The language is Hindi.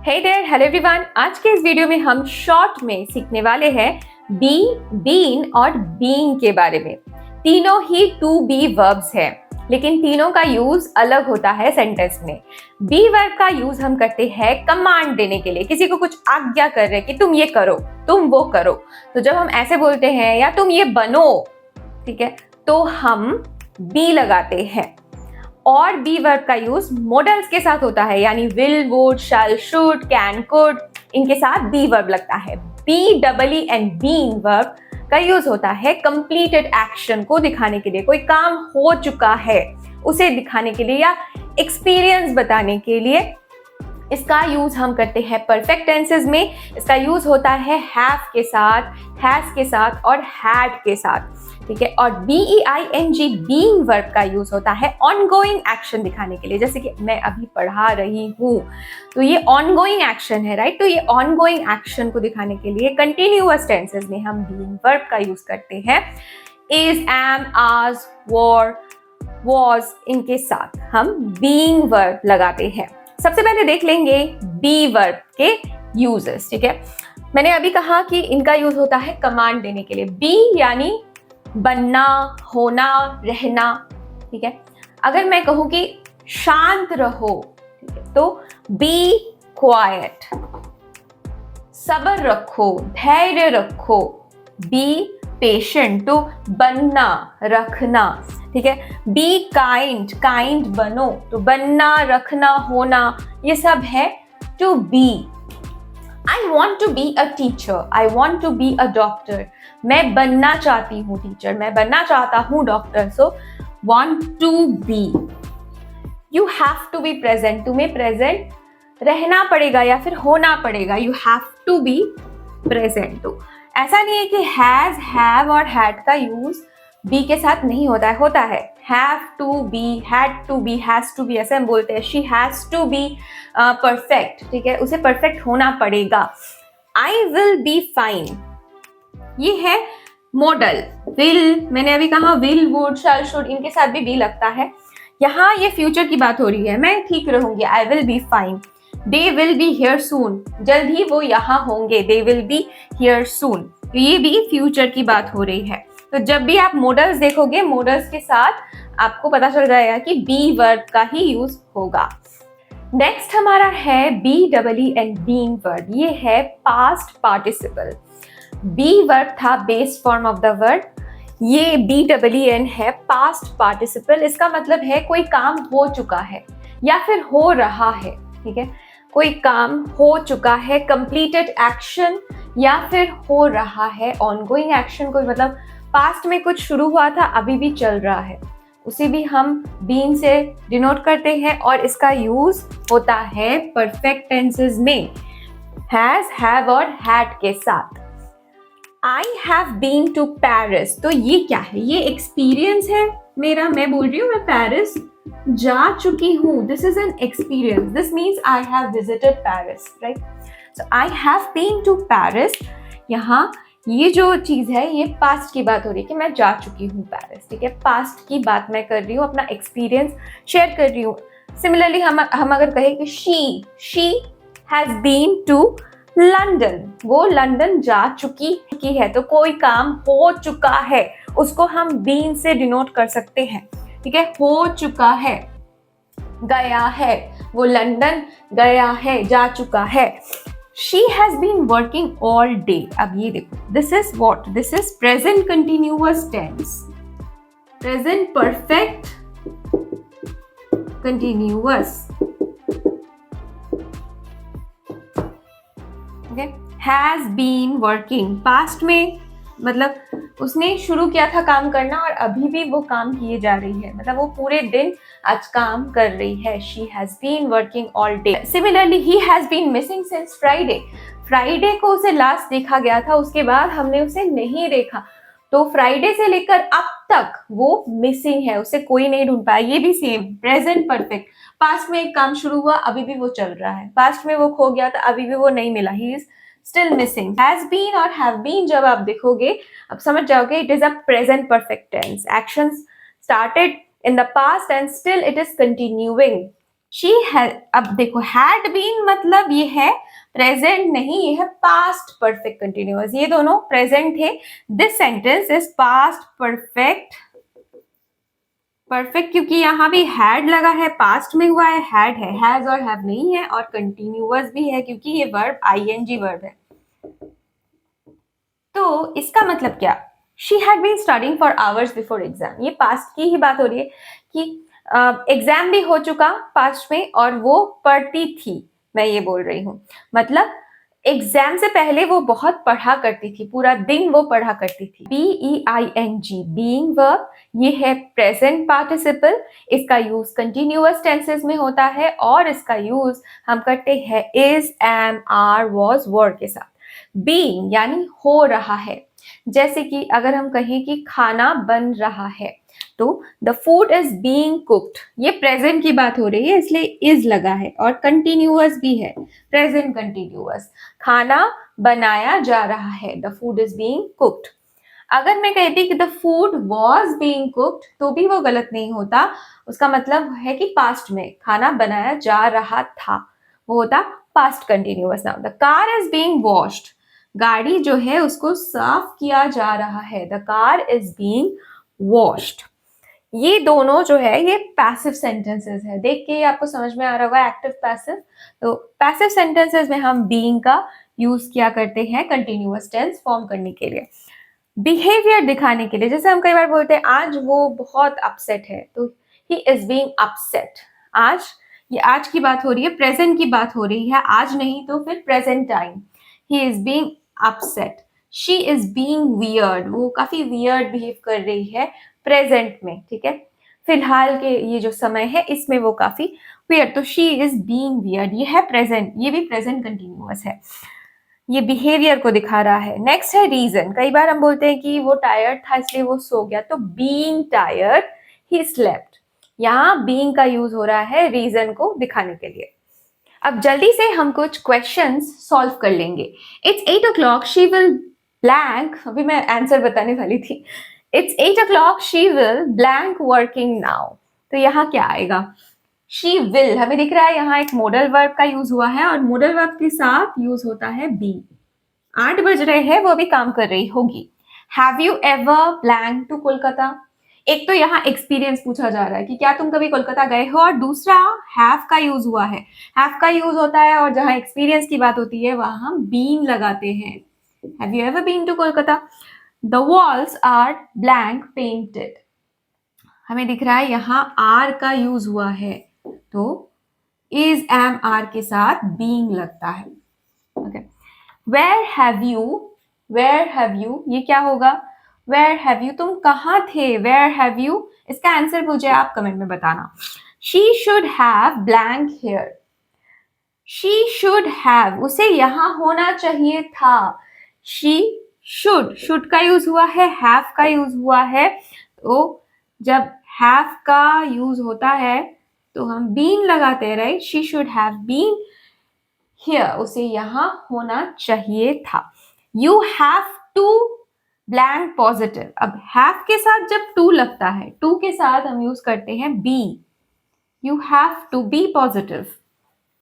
Hey there, hello everyone. आज के इस वीडियो में हम शॉर्ट में सीखने वाले हैं बी, बीन और बीइंग के बारे में। तीनों ही टू बी वर्ब्स हैं, लेकिन तीनों का यूज अलग होता है सेंटेंस में। बी वर्ब का यूज हम करते हैं कमांड देने के लिए, किसी को कुछ आज्ञा कर रहे कि तुम ये करो, तुम वो करो। तो जब हम ऐसे बोलते हैं या तुम ये बनो, ठीक है, तो हम बी लगाते हैं। और बी वर्ब का यूज मॉडल्स के साथ होता है, यानी will, would, shall, should, can, could, इनके साथ बी वर्ब लगता है। B double E and being verb का यूज होता है कंप्लीटेड एक्शन को दिखाने के लिए, कोई काम हो चुका है उसे दिखाने के लिए या एक्सपीरियंस बताने के लिए। इसका यूज हम करते हैं परफेक्ट टेंसेस में। इसका यूज होता है हैव के साथ, हैज के साथ और हैड के साथ, ठीक है। और बीईआईएनजी बीइंग वर्ब का यूज होता है ऑनगोइंग एक्शन दिखाने के लिए, जैसे कि मैं अभी पढ़ा रही हूँ, तो ये ऑनगोइंग एक्शन है, राइट। तो ये ऑनगोइंग एक्शन को दिखाने के लिए कंटिन्यूअस टेंसेस में हम बीइंग वर्ब का यूज करते हैं। इज, एम, आज, वर, वॉज, इनके साथ हम बीइंग वर्ब लगाते हैं। सबसे पहले देख लेंगे बी वर्ब के यूजेस, ठीक है। मैंने अभी कहा कि इनका यूज होता है कमांड देने के लिए। बी यानी बनना, होना, रहना, ठीक है। अगर मैं कहूं कि शांत रहो, ठीक है, तो बी क्वाइट। सब्र रखो, धैर्य रखो, बी पेशेंट, तो बनना, रखना, ठीक है। बी काइंड, काइंड बनो, तो बनना, रखना, होना, ये सब है to be. I want to be a teacher, I want to be a doctor, मैं बनना चाहती हूँ टीचर, मैं बनना चाहता हूँ doctor, so want to be. You have to be present, तुम्हें प्रेजेंट रहना पड़ेगा या फिर होना पड़ेगा, you have to be present. तो ऐसा नहीं है कि हैज, हैव और हैड का यूज बी के साथ नहीं होता है, होता है। Have to be, had to be, has to be, ऐसे हम बोलते हैं। She has to be perfect, ठीक है, उसे परफेक्ट होना पड़ेगा। आई विल बी फाइन, ये है मॉडल। विल, मैंने अभी कहा विल, वुड, शैल, शुड, इनके साथ भी बी लगता है। यहाँ ये फ्यूचर की बात हो रही है, मैं ठीक रहूंगी, I will be fine. They will be here soon, जल्द ही वो यहाँ होंगे, they will be here soon, तो ये भी फ्यूचर की बात हो रही है। तो जब भी आप मॉडल्स देखोगे, मॉडल्स के साथ आपको पता चल जाएगा कि बी वर्ब का ही यूज होगा। नेक्स्ट हमारा है B double E and being verb, ये है पास्ट पार्टिसिपल। बी वर्ब था base form of the verb, ये बी डबल ई एन है पास्ट पार्टिसिपल। इसका मतलब है कोई काम हो चुका है या फिर हो रहा है, ठीक है। कोई काम हो चुका है, कंप्लीटेड एक्शन, या फिर हो रहा है ऑनगोइंग एक्शन। कोई मतलब पास्ट में कुछ शुरू हुआ था, अभी भी चल रहा है, उसे भी हम बीइंग से डिनोट करते हैं। और इसका यूज होता है परफेक्ट टेंसेस में, हैज, हैव और हैड के साथ। I have been to Paris, तो ये क्या है? ये एक्सपीरियंस है मेरा, मैं बोल रही हूँ मैं पेरिस जा चुकी हूँ, this is an experience, this means I have visited Paris, right. So I have been to Paris, यहाँ ये जो चीज है ये पास्ट की बात हो रही है कि मैं जा चुकी हूँ पेरिस, ठीक है। पास्ट की बात मैं कर रही हूँ, अपना एक्सपीरियंस शेयर कर रही हूँ। सिमिलरली हम अगर कहें कि she has been to London, वो लंदन जा चुकी है, तो कोई काम हो चुका है उसको हम बीन से डिनोट कर सकते हैं, ठीक है। हो चुका है, गया है, वो लंदन गया है, जा चुका है। She has been working all day. अब ये देखो, this is what? This is present continuous tense. Present perfect continuous. Okay? Has been working. Past में मतलब उसने शुरू किया था काम करना और अभी भी वो काम किए जा रही है, मतलब वो पूरे दिन आज काम कर रही है। She has been working all day. Similarly, he has been missing since Friday. Friday को उसे लास्ट देखा गया था, उसके बाद हमने उसे नहीं देखा, तो फ्राइडे से लेकर अब तक वो मिसिंग है, उसे कोई नहीं ढूंढ पाया। ये भी सेम प्रेजेंट परफेक्ट, पास्ट में एक काम शुरू हुआ, अभी भी वो चल रहा है, पास्ट में वो खो गया था, अभी भी वो नहीं मिला, he is still missing. Has been और हैव बीन जब आप देखोगे, अब समझ जाओगे it is a present perfect tense. Actions started in the past and still it is continuing. अब देखो हैड बीन मतलब ये है प्रेजेंट नहीं, ये है पास्ट परफेक्ट कंटिन्यूअस, ये दोनों प्रेजेंट है। This sentence is past perfect क्योंकि यहाँ भी हैड लगा है, पास्ट में हुआ है, हैड है, हैज और हैव नहीं है, और कंटिन्यूअस भी है क्योंकि ये वर्ब आईएनजी वर्ब है। तो इसका मतलब क्या, she had been studying for hours before exam, ये पास्ट की ही बात हो रही है कि एग्जाम भी हो चुका पास्ट में और वो पढ़ती थी, मैं ये बोल रही हूँ। मतलब एग्जाम से पहले वो बहुत पढ़ा करती थी, पूरा दिन वो पढ़ा करती थी। BEING बीइंग वर्ब, ये है प्रेजेंट पार्टिसिपल, इसका यूज कंटिन्यूअस टेंसेस में होता है और इसका यूज हम करते हैं इज, एम, आर, वॉज, वर के साथ। बीइंग यानी हो रहा है, जैसे कि अगर हम कहें कि खाना बन रहा है तो the food is being cooked, ये प्रेजेंट की बात हो रही है इसलिए इज लगा है, और कंटिन्यूअस भी है, प्रेजेंट कंटिन्यूअस, खाना बनाया जा रहा है, the food is being cooked. अगर मैं कहती कि the food was being cooked तो भी वो गलत नहीं होता, उसका मतलब है कि पास्ट में खाना बनाया जा रहा था, वो होता past continuous. Now the car is being washed, गाड़ी जो है उसको साफ किया जा रहा है, the car is being washed. ये दोनों जो है ये पैसिव सेंटेंसेस है, देख के आपको समझ में आ रहा होगा एक्टिव पैसिव। तो पैसिव सेंटेंसेस में हम बीइंग का यूज किया करते हैं कंटिन्यूअस टेंस फॉर्म करने के लिए, बिहेवियर दिखाने के लिए। जैसे हम कई बार बोलते हैं आज वो बहुत अपसेट है, तो ही इज बीइंग अपसेट। आज, ये आज की बात हो रही है, प्रेजेंट की बात हो रही है, आज नहीं तो फिर present time, he is being upset. She is being weird, वो काफी वियर्ड बिहेव कर रही है प्रेजेंट में, ठीक है, फिलहाल के ये जो समय है इसमें वो काफी वियर्ड, तो शी इज बीइंग वियर्ड, ये है प्रेजेंट, ये भी प्रेजेंट कंटिन्यूअस है, ये बिहेवियर को दिखा रहा है। नेक्स्ट है रीजन, कई बार हम बोलते हैं कि वो टायर्ड था इसलिए वो सो गया, तो बीइंग टायर्ड ही स्लेप्ट, यहाँ बीइंग का यूज हो रहा है रीजन को दिखाने के लिए। अब जल्दी से हम कुछ क्वेश्चंस सॉल्व कर लेंगे। It's 8 o'clock, she will blank, अभी मैं आंसर बताने वाली थी, it's 8 o'clock, she will blank working now, तो यहाँ क्या आएगा, शी विल, हमें दिख रहा है यहाँ एक मॉडल वर्ब का यूज हुआ है और मॉडल वर्ब के साथ यूज होता है बी। 8 बज रहे हैं, वो अभी काम कर रही होगी। Have you ever blank to Kolkata, एक तो यहाँ एक्सपीरियंस पूछा जा रहा है कि क्या तुम कभी कोलकाता गए हो, और दूसरा हैव का यूज हुआ है, हैव का यूज होता है और जहां एक्सपीरियंस की बात होती है वहां हम बीन लगाते हैं। Have you ever been to Kolkata, the walls are blank painted, हमें दिख रहा है यहाँ आर का यूज हुआ है, तो इज, एम, आर के साथ बीइंग लगता है। ओके, वेयर हैव यू, ये क्या होगा, वेयर हैव यू, तुम कहाँ थे, वेयर हैव यू, इसका आंसर मुझे आप कमेंट में बताना। She should have blank here, she should have, उसे यहां होना चाहिए था, शी शुड का यूज हुआ है, हैव का यूज हुआ है, तो जब हैव का यूज होता है तो हम बीन लगाते हैं, right, she should have been here, उसे यहां होना चाहिए था। You have to blank positive, अब हैव के साथ जब टू लगता है, टू के साथ हम यूज करते हैं be, you have to be positive,